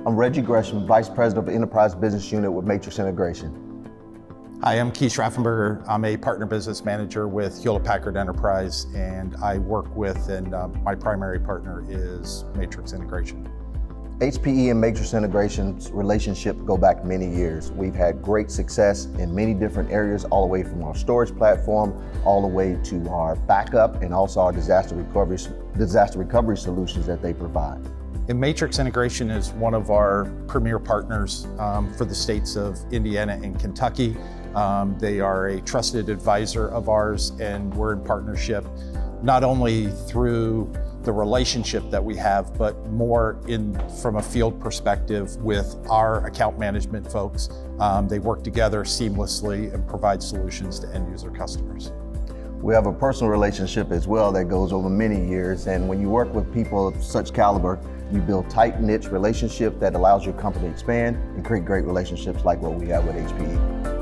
I'm Reggie Gresham, Vice President of Enterprise Business Unit with Matrix Integration. Hi, I'm Keith Schraffenberger. I'm a Partner Business Manager with Hewlett Packard Enterprise, and I work with, and my primary partner is Matrix Integration. HPE and Matrix Integration's relationship go back many years. We've had great success in many different areas, all the way from our storage platform, all the way to our backup, and also our disaster recovery solutions that they provide. And Matrix Integration is one of our premier partners for the states of Indiana and Kentucky. They are a trusted advisor of ours, and we're in partnership not only through the relationship that we have, but more from a field perspective with our account management folks. They work together seamlessly and provide solutions to end user customers. We have a personal relationship as well that goes over many years, and when you work with people of such caliber, you build tight-knit relationship that allows your company to expand and create great relationships like what we have with HPE.